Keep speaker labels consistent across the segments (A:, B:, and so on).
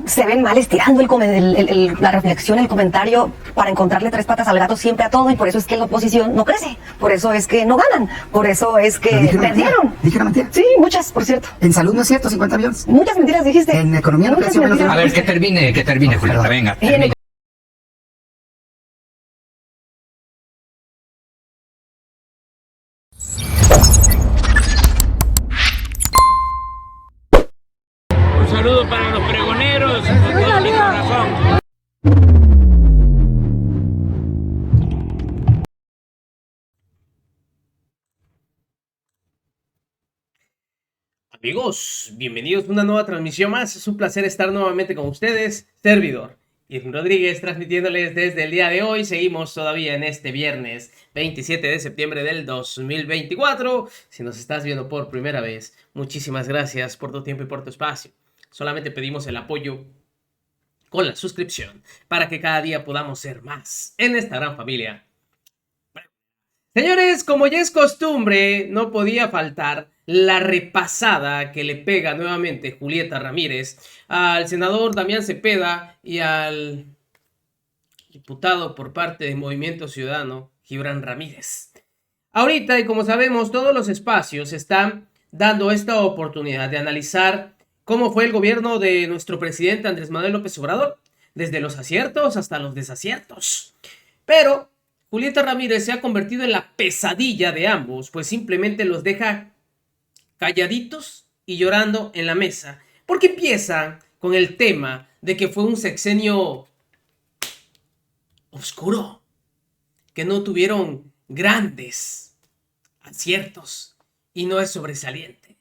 A: se ven mal estirando la reflexión, el comentario para encontrarle tres patas al gato siempre a todo, y por eso es que la oposición no crece, por eso es que no ganan, por eso es que perdieron.
B: ¿Dije una mentira?
A: Sí, muchas, por cierto.
B: En salud no es cierto, 50 millones.
A: Muchas mentiras dijiste.
B: En economía no creció menos de...
C: A ver, que termine, Julieta, venga. Termine.
D: Un saludo para los pregoneros, con todo mi corazón. Amigos, bienvenidos a una nueva transmisión más. Es un placer estar nuevamente con ustedes. Servidor Irving Rodríguez, transmitiéndoles desde el día de hoy. Seguimos todavía en este viernes 27 de septiembre del 2024. Si nos estás viendo por primera vez, muchísimas gracias por tu tiempo y por tu espacio. Solamente pedimos el apoyo con la suscripción para que cada día podamos ser más en esta gran familia. Señores, como ya es costumbre, no podía faltar la repasada que le pega nuevamente Julieta Ramírez al senador Damián Cepeda y al diputado por parte del Movimiento Ciudadano, Gibran Ramírez. Ahorita, y como sabemos, todos los espacios están dando esta oportunidad de analizar cómo fue el gobierno de nuestro presidente Andrés Manuel López Obrador, desde los aciertos hasta los desaciertos. Pero Julieta Ramírez se ha convertido en la pesadilla de ambos, pues simplemente los deja calladitos y llorando en la mesa, porque empiezan con el tema de que fue un sexenio oscuro, que no tuvieron grandes aciertos y no es sobresaliente.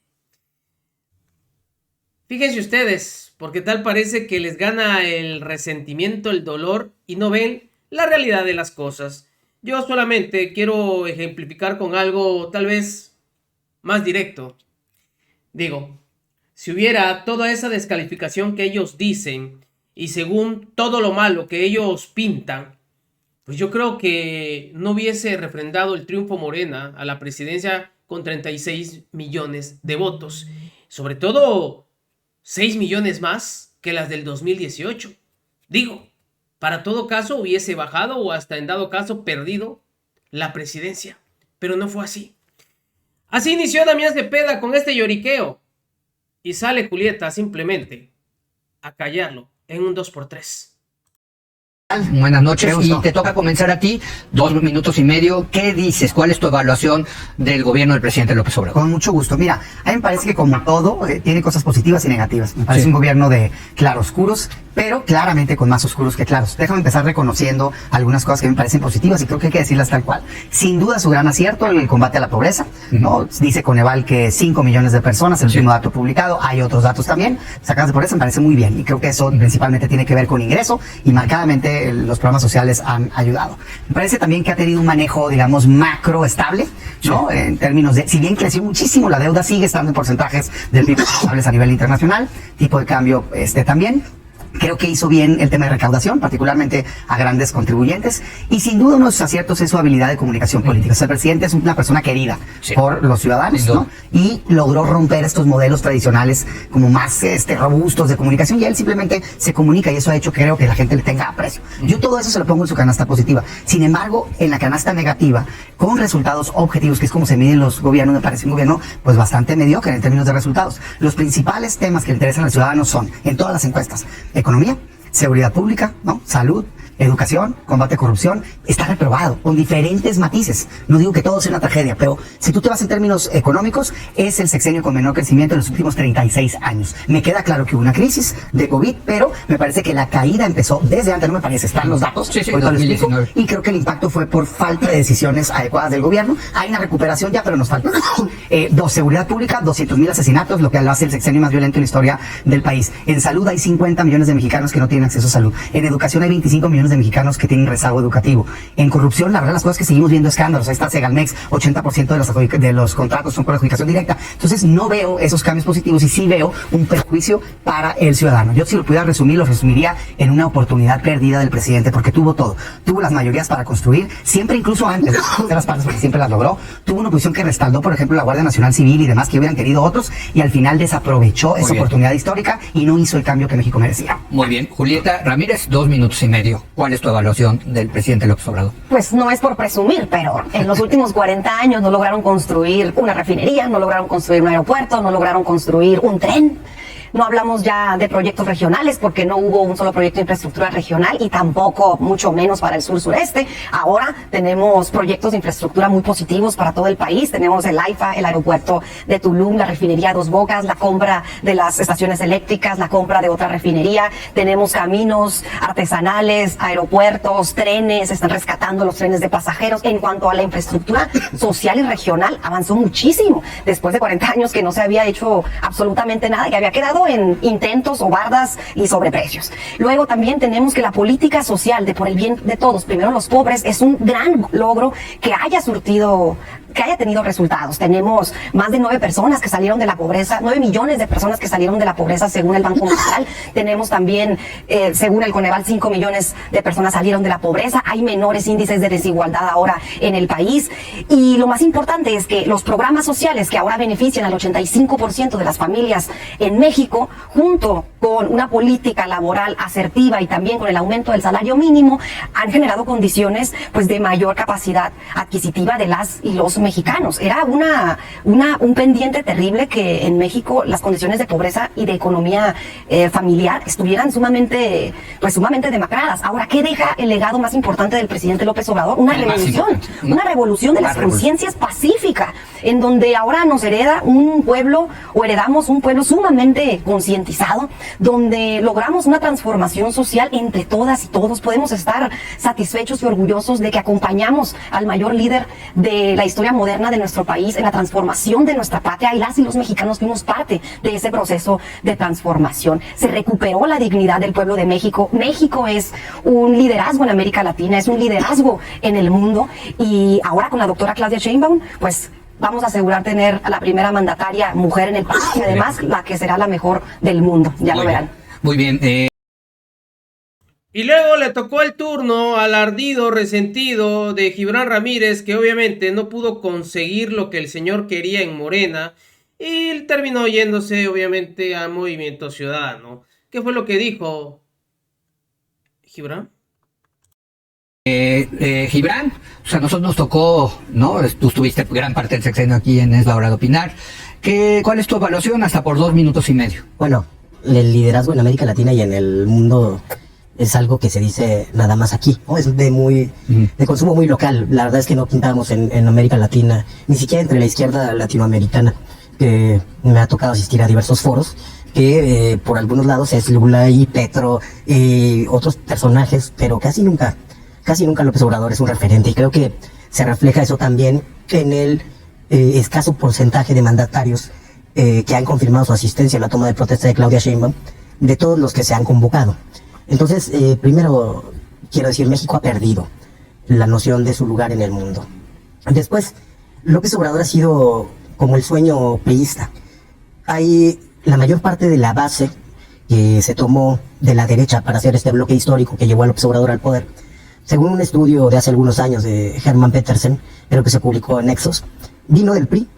D: Fíjense ustedes, porque tal parece que les gana el resentimiento, el dolor y no ven la realidad de las cosas. Yo solamente quiero ejemplificar con algo tal vez más directo. Digo, si hubiera toda esa descalificación que ellos dicen y según todo lo malo que ellos pintan, pues yo creo que no hubiese refrendado el triunfo Morena a la presidencia con 36 millones de votos. Sobre todo 6 millones más que las del 2018. Digo, para todo caso hubiese bajado o hasta en dado caso perdido la presidencia. Pero no fue así. Así inició Damián Cepeda con este lloriqueo. Y sale Julieta simplemente a callarlo en un 2x3.
C: Buenas noches, y te toca comenzar a ti, 2 minutos y medio. ¿Qué dices? ¿Cuál es tu evaluación del gobierno del presidente López Obrador?
B: Con mucho gusto. Mira, a mí me parece que como todo, tiene cosas positivas y negativas. Me parece un gobierno de claroscuros, pero claramente con más oscuros que claros. Déjame empezar reconociendo algunas cosas que me parecen positivas y creo que hay que decirlas tal cual. Sin duda su gran acierto, el combate a la pobreza, ¿no? Dice Coneval que 5 millones de personas, el último dato publicado, hay otros datos también, sacadas de pobreza, me parece muy bien y creo que eso principalmente tiene que ver con ingreso y marcadamente los programas sociales han ayudado. Me parece también que ha tenido un manejo, digamos, macro estable, ¿no? En términos de, si bien creció muchísimo, la deuda sigue estando en porcentajes del PIB estables a nivel internacional, tipo de cambio también. Creo que hizo bien el tema de recaudación, particularmente a grandes contribuyentes, y sin duda uno de sus aciertos es su habilidad de comunicación política. O sea, el presidente es una persona querida por los ciudadanos, ¿no? Y logró romper estos modelos tradicionales como más robustos de comunicación, y él simplemente se comunica, y eso ha hecho que creo que la gente le tenga aprecio. Yo todo eso se lo pongo en su canasta positiva. Sin embargo, en la canasta negativa, con resultados objetivos, que es como se miden los gobiernos, me parece un gobierno pues bastante mediocre en términos de resultados. Los principales temas que le interesan al ciudadano son, en todas las encuestas, economía, seguridad pública, ¿no? Salud, educación, combate a corrupción, está reprobado con diferentes matices. No digo que todo sea una tragedia, pero si tú te vas en términos económicos, es el sexenio con menor crecimiento en los últimos 36 años. Me queda claro que hubo una crisis de COVID, pero me parece que la caída empezó desde antes, no me parece, están los datos,
C: sí, 2019.
B: Y creo que el impacto fue por falta de decisiones adecuadas del gobierno. Hay una recuperación ya, pero nos falta. Seguridad pública, 200,000 asesinatos, lo que lo hace el sexenio más violento en la historia del país. En salud hay 50 millones de mexicanos que no tienen acceso a salud. En educación hay 25 millones millones de mexicanos que tienen rezago educativo. En corrupción, la verdad, las cosas que seguimos viendo escándalos. Ahí está Segalmex, 80% de los contratos son por adjudicación directa. Entonces, no veo esos cambios positivos y sí veo un perjuicio para el ciudadano. Yo, si lo pudiera resumir, lo resumiría en una oportunidad perdida del presidente, porque tuvo todo. Tuvo las mayorías para construir, siempre, incluso antes de las partes, porque siempre las logró. Tuvo una oposición que respaldó, por ejemplo, la Guardia Nacional Civil y demás que hubieran querido otros, y al final desaprovechó esa oportunidad histórica y no hizo el cambio que México merecía.
C: Muy bien. Julieta Ramírez, 2 minutos y medio. ¿Cuál es tu evaluación del presidente López Obrador?
A: Pues no es por presumir, pero en los últimos 40 años no lograron construir una refinería, no lograron construir un aeropuerto, no lograron construir un tren. No hablamos ya de proyectos regionales porque no hubo un solo proyecto de infraestructura regional y tampoco, mucho menos para el sur-sureste. Ahora tenemos proyectos de infraestructura muy positivos para todo el país. Tenemos el AIFA, el aeropuerto de Tulum, la refinería Dos Bocas, la compra de las estaciones eléctricas, la compra de otra refinería. Tenemos caminos artesanales, aeropuertos, trenes, están rescatando los trenes de pasajeros. En cuanto a la infraestructura social y regional, avanzó muchísimo. Después de 40 años que no se había hecho absolutamente nada, que había quedado en intentos o bardas y sobreprecios. Luego también tenemos que la política social de por el bien de todos, primero los pobres, es un gran logro que haya tenido resultados. Tenemos más de 9 personas que salieron de la pobreza, 9 millones de personas que salieron de la pobreza según el Banco Mundial. Tenemos también, según el Coneval, 5 millones de personas salieron de la pobreza. Hay menores índices de desigualdad ahora en el país. Y lo más importante es que los programas sociales que ahora benefician al 85% de las familias en México, junto con una política laboral asertiva y también con el aumento del salario mínimo, han generado condiciones pues de mayor capacidad adquisitiva de las y los mexicanos. Era un pendiente terrible que en México las condiciones de pobreza y de economía familiar estuvieran sumamente demacradas. Ahora, ¿qué deja el legado más importante del presidente López Obrador? Una revolución de las conciencias pacífica, en donde ahora nos heredamos un pueblo sumamente concientizado, donde logramos una transformación social entre todas y todos. Podemos estar satisfechos y orgullosos de que acompañamos al mayor líder de la historia moderna de nuestro país en la transformación de nuestra patria, y las y los mexicanos fuimos parte de ese proceso de transformación. Se recuperó la dignidad del pueblo de México. México es un liderazgo en América Latina, es un liderazgo en el mundo, y ahora con la doctora Claudia Sheinbaum, pues vamos a asegurar tener a la primera mandataria mujer en el país y además la que será la mejor del mundo. Ya lo verán.
C: Muy bien.
D: Y luego le tocó el turno al ardido, resentido de Gibran Ramírez, que obviamente no pudo conseguir lo que el señor quería en Morena y terminó yéndose obviamente a Movimiento Ciudadano. ¿Qué fue lo que dijo Gibran?
C: Gibran, o sea, a nosotros nos tocó, ¿no? Tú estuviste gran parte del sexenio aquí en Es la Hora de Opinar. ¿Cuál es tu evaluación hasta por 2 minutos y medio?
E: Bueno, el liderazgo en América Latina y en el mundo es algo que se dice nada más aquí, ¿no? Es de consumo muy local. La verdad es que no pintamos en América Latina, ni siquiera entre la izquierda latinoamericana. Me ha tocado asistir a diversos foros que por algunos lados es Lula y Petro y otros personajes, pero casi nunca López Obrador es un referente, y creo que se refleja eso también en el escaso porcentaje de mandatarios que han confirmado su asistencia a la toma de protesta de Claudia Sheinbaum, de todos los que se han convocado. Entonces, primero quiero decir, México ha perdido la noción de su lugar en el mundo. Después, López Obrador ha sido como el sueño priista. Hay la mayor parte de la base que se tomó de la derecha para hacer este bloque histórico que llevó a López Obrador al poder. Según un estudio de hace algunos años de Hermann Petersen, creo que se publicó en Nexos, vino del PRI.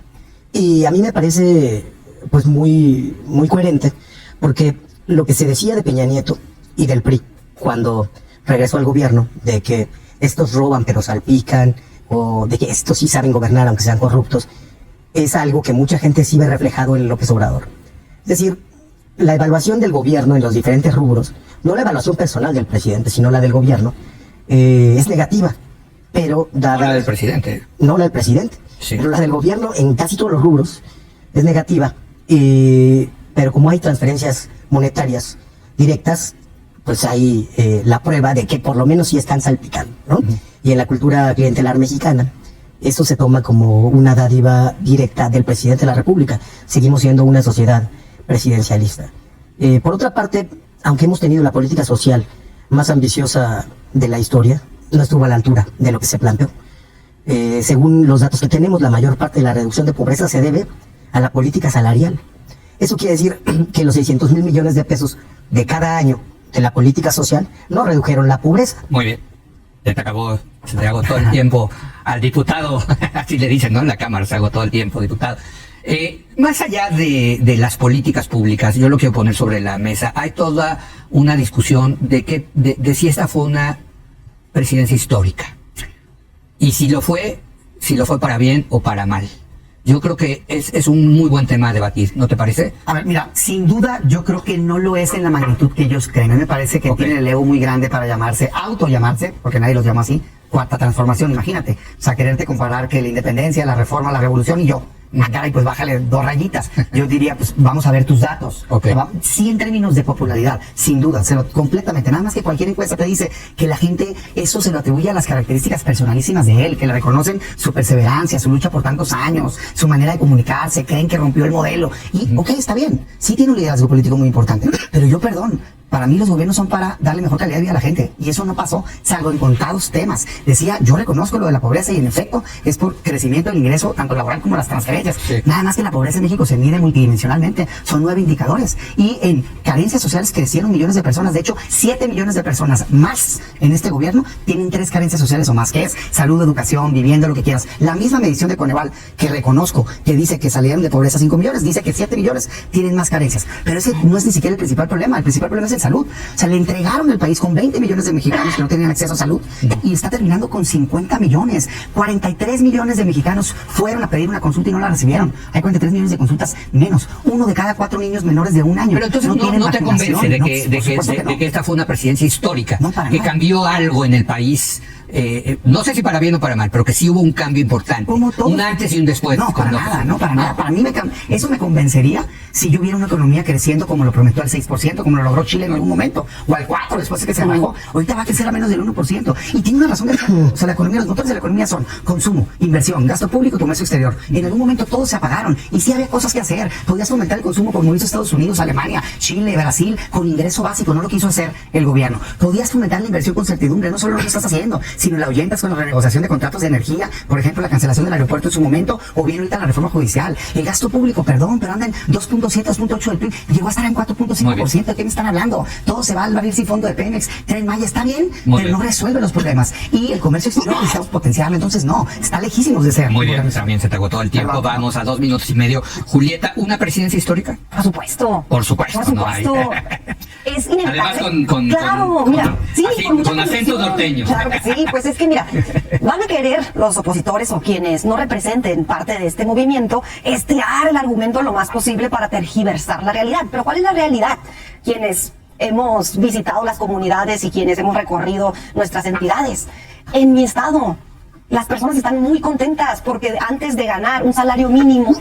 E: Y a mí me parece pues muy coherente, porque lo que se decía de Peña Nieto y del PRI cuando regresó al gobierno, de que estos roban pero salpican, o de que estos sí saben gobernar aunque sean corruptos, es algo que mucha gente sí ve reflejado en López Obrador. Es decir, la evaluación del gobierno en los diferentes rubros, no la evaluación personal del presidente, sino la del gobierno, es negativa, pero dada...
C: No la del presidente.
E: No la del presidente, sí. Pero la del gobierno en casi todos los rubros es negativa, pero como hay transferencias monetarias directas, pues hay la prueba de que por lo menos sí están salpicando, ¿no? Y en la cultura clientelar mexicana, eso se toma como una dádiva directa del presidente de la República. Seguimos siendo una sociedad presidencialista. Por otra parte, aunque hemos tenido la política social más ambiciosa de la historia no estuvo a la altura de lo que se planteó. Según los datos que tenemos, la mayor parte de la reducción de pobreza se debe a la política salarial. Eso quiere decir que los 600,000 millones de pesos de cada año de la política social no redujeron la pobreza.
C: Muy bien. Se te agotó el tiempo al diputado, así le dicen, ¿no? En la Cámara se agotó el tiempo, diputado. Más allá de las políticas públicas, yo lo quiero poner sobre la mesa. Hay toda una discusión de si esta fue una presidencia histórica. Y si lo fue para bien o para mal. Yo creo que es un muy buen tema a debatir, ¿no te parece?
B: A ver, mira, sin duda yo creo que no lo es en la magnitud que ellos creen. A mí me parece que tiene el ego muy grande para autollamarse, porque nadie los llama así, cuarta transformación, imagínate. O sea, quererte comparar que la independencia, la reforma, la revolución y yo. Caray, pues bájale 2 rayitas. Yo diría, pues vamos a ver tus datos.
C: Okay.
B: Sí, en términos de popularidad, sin duda, completamente. Nada más que cualquier encuesta te dice que la gente eso se lo atribuye a las características personalísimas de él, que le reconocen su perseverancia, su lucha por tantos años, su manera de comunicarse, creen que rompió el modelo. Y, ok, está bien, sí tiene un liderazgo político muy importante, pero yo para mí los gobiernos son para darle mejor calidad de vida a la gente, y eso no pasó, salvo en contados temas. Decía, yo reconozco lo de la pobreza y en efecto es por crecimiento del ingreso, tanto laboral como las transferencias. Sí. Nada más que la pobreza en México se mide multidimensionalmente, son 9 indicadores, y en carencias sociales crecieron millones de personas. De hecho, 7 millones de personas más en este gobierno tienen 3 carencias sociales o más, que es salud, educación, vivienda, lo que quieras. La misma medición de Coneval, que reconozco, que dice que salieron de pobreza 5 millones, dice que 7 millones tienen más carencias. Pero ese no es ni siquiera el principal problema. El principal problema es el salud. O sea, le entregaron el país con 20 millones de mexicanos que no tenían acceso a salud y está terminando con 50 millones. 43 millones de mexicanos fueron a pedir una consulta y no la recibieron. Hay 43 millones de consultas menos. 1 de cada 4 niños menores de 1 año.
C: Pero entonces no te convence de que esta fue una presidencia histórica, que cambió algo en el país. No sé si para bien o para mal, pero que sí hubo un cambio importante. Un antes y un después.
B: No, para nada. Para mí eso me convencería si yo hubiera una economía creciendo como lo prometió al 6%, como lo logró Chile en algún momento, o al 4% después de que se bajó. Ahorita va a crecer a menos del 1%. Y tiene una razón o sea, la economía, los motores de la economía son consumo, inversión, gasto público, comercio exterior. En algún momento todos se apagaron y sí había cosas que hacer. Podías aumentar el consumo como hizo Estados Unidos, Alemania, Chile, Brasil, con ingreso básico, no lo quiso hacer el gobierno. Podías fomentar la inversión con certidumbre, no solo lo que estás haciendo, sino la ahuyentas con la renegociación de contratos de energía, por ejemplo, la cancelación del aeropuerto en su momento, o bien ahorita la reforma judicial. El gasto público, pero anda en 2.7, 2.8 del PIB, llegó a estar en 4.5%. ¿De qué me están hablando? Todo se va al barril sin fondo de Pemex, Tren Maya, está bien, pero no resuelve los problemas. Y el comercio exterior necesitamos potenciarlo, entonces no, está lejísimos de ser.
C: Muy bien, también se te agotó el tiempo, vamos a 2 minutos y medio. Julieta, ¿una presidencia histórica?
A: Por supuesto.
C: Por supuesto. No hay.
A: Es inevitable.
C: Además
A: claro, mira, sí,
C: con acento norteño.
A: Claro que sí, pues es que mira, van a querer los opositores o quienes no representen parte de este movimiento estirar el argumento lo más posible para tergiversar la realidad. Pero ¿cuál es la realidad? Quienes hemos visitado las comunidades y quienes hemos recorrido nuestras entidades. En mi estado, las personas están muy contentas porque antes de ganar un salario mínimo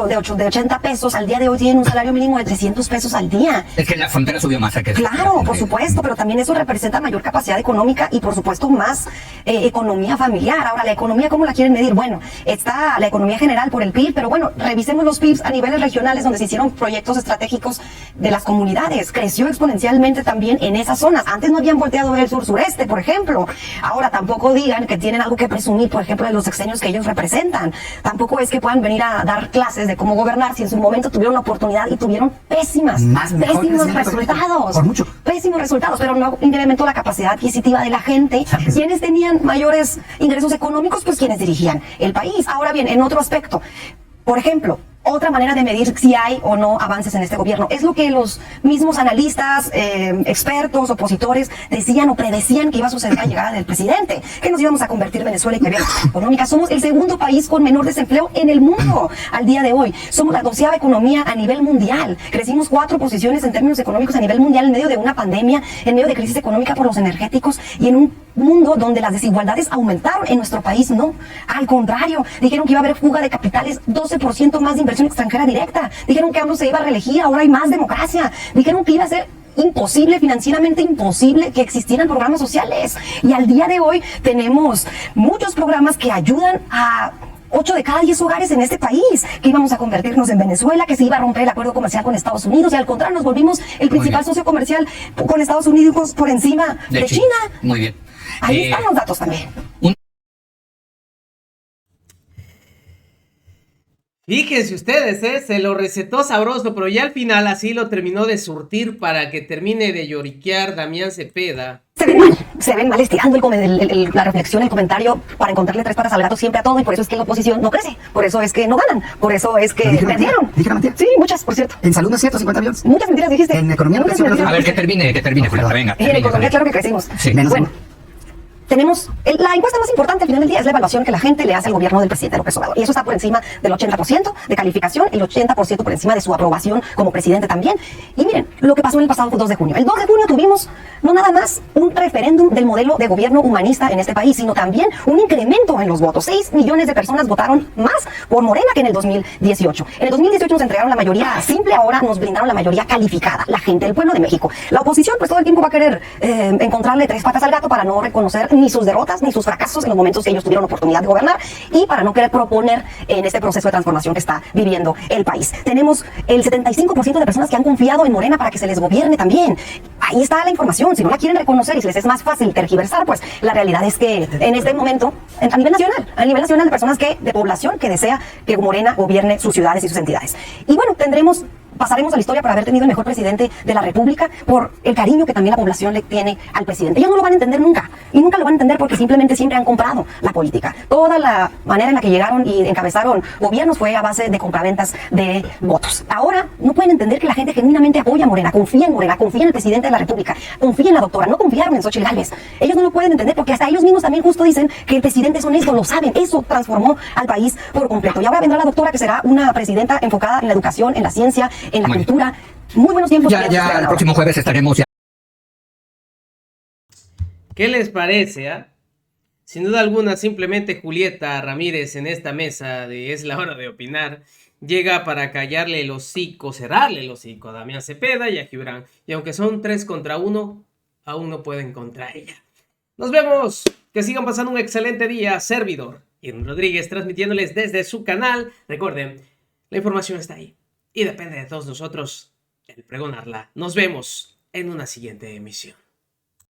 A: de 80 pesos, al día de hoy tienen un salario mínimo de 300 pesos al día.
C: Es que la frontera subió más.
A: Claro, por supuesto, pero también eso representa mayor capacidad económica y por supuesto más economía familiar. Ahora, ¿la economía cómo la quieren medir? Bueno, está la economía general por el PIB, pero bueno, revisemos los PIBs a niveles regionales donde se hicieron proyectos estratégicos de las comunidades. Creció exponencialmente también en esas zonas. Antes no habían volteado a ver el sur-sureste, por ejemplo. Ahora, tampoco digan que tienen algo que presumir, por ejemplo, de los sexenios que ellos representan. Tampoco es que puedan venir a dar clases de cómo gobernar si en su momento tuvieron la oportunidad y tuvieron pésimos resultados.
B: Por mucho.
A: Pésimos resultados, pero no incrementó la capacidad adquisitiva de la gente. Quienes tenían mayores ingresos económicos, pues quienes dirigían el país. Ahora bien, en otro aspecto, por ejemplo, otra manera de medir si hay o no avances en este gobierno es lo que los mismos analistas, expertos, opositores decían o predecían que iba a suceder a la llegada del presidente, que nos íbamos a convertir Venezuela en económica. Somos el segundo país con menor desempleo en el mundo al día de hoy. Somos la 12ª economía a nivel mundial. Crecimos 4 posiciones en términos económicos a nivel mundial en medio de una pandemia, en medio de crisis económica por los energéticos y en un mundo donde las desigualdades aumentaron. En nuestro país no. Al contrario, dijeron que iba a haber fuga de capitales, 12% más de inversión extranjera directa. Dijeron que AMLO se iba a reelegir, ahora hay más democracia. Dijeron que iba a ser imposible, financieramente imposible que existieran programas sociales. Y al día de hoy tenemos muchos programas que ayudan a 8 de cada 10 hogares en este país, que íbamos a convertirnos en Venezuela, que se iba a romper el acuerdo comercial con Estados Unidos, y al contrario nos volvimos el principal socio comercial con Estados Unidos por encima de China.
C: Muy bien.
A: Ahí están los datos también.
D: Fíjense ustedes, se lo recetó sabroso, pero ya al final así lo terminó de surtir para que termine de lloriquear Damián Cepeda.
A: Se ven mal estirando la reflexión, el comentario para encontrarle tres patas al gato siempre a todo, y por eso es que la oposición no crece, por eso es que no ganan, por eso es que perdieron.
B: ¿Dije una mentira?
A: Sí, muchas, por cierto.
B: En salud no es cierto, 50 millones.
A: Muchas mentiras dijiste.
B: En economía no
A: Muchas
B: creció,
A: mentiras
C: A ver,
A: dijiste.
C: que termine, Julieta, venga.
A: En economía claro que crecimos.
C: Sí.
B: Menos
A: Bueno,
B: uno.
A: tenemos la encuesta más importante al final del día es la evaluación que la gente le hace al gobierno del presidente López Obrador. Y eso está por encima del 80% de calificación, el 80% por encima de su aprobación como presidente también. Y miren, lo que pasó en el pasado 2 de junio. El 2 de junio tuvimos no nada más un referéndum del modelo de gobierno humanista en este país, sino también un incremento en los votos. 6 millones de personas votaron más por Morena que en el 2018. En el 2018 nos entregaron la mayoría simple, ahora nos brindaron la mayoría calificada, la gente del pueblo de México. La oposición pues todo el tiempo va a querer encontrarle tres patas al gato para no reconocer ni sus derrotas ni sus fracasos en los momentos que ellos tuvieron oportunidad de gobernar, y para no querer proponer en este proceso de transformación que está viviendo el país. Tenemos el 75% de personas que han confiado en Morena para que se les gobierne también. Ahí está la información. Si no la quieren reconocer y si les es más fácil tergiversar, pues la realidad es que en este momento, a nivel nacional de personas de población que desea que Morena gobierne sus ciudades y sus entidades. Y bueno, pasaremos a la historia por haber tenido el mejor presidente de la República, por el cariño que también la población le tiene al presidente. Ellos no lo van a entender nunca, y nunca lo van a entender porque simplemente siempre han comprado la política. Toda la manera en la que llegaron y encabezaron gobiernos fue a base de compraventas de votos. Ahora no pueden entender que la gente genuinamente apoya a Morena, confía en Morena, confía en el presidente de la República, confía en la doctora, no confiaron en Xochitl Gálvez. Ellos no lo pueden entender porque hasta ellos mismos también justo dicen que el presidente es honesto, lo saben. Eso transformó al país por completo. Y ahora vendrá la doctora, que será una presidenta enfocada en la educación, en la ciencia, en la cultura. Muy buenos tiempos.
C: Ya el próximo jueves estaremos ya.
D: ¿Qué les parece? Sin duda alguna, simplemente Julieta Ramírez en esta mesa de Es la Hora de Opinar llega para callarle el hocico, cerrarle el hocico a Damián Cepeda y a Gibran. Y aunque son 3 contra 1, aún no pueden contra ella. Nos vemos. Que sigan pasando un excelente día. Servidor Ian Rodríguez transmitiéndoles desde su canal. Recuerden, la información está ahí y depende de todos nosotros el pregonarla. Nos vemos en una siguiente emisión.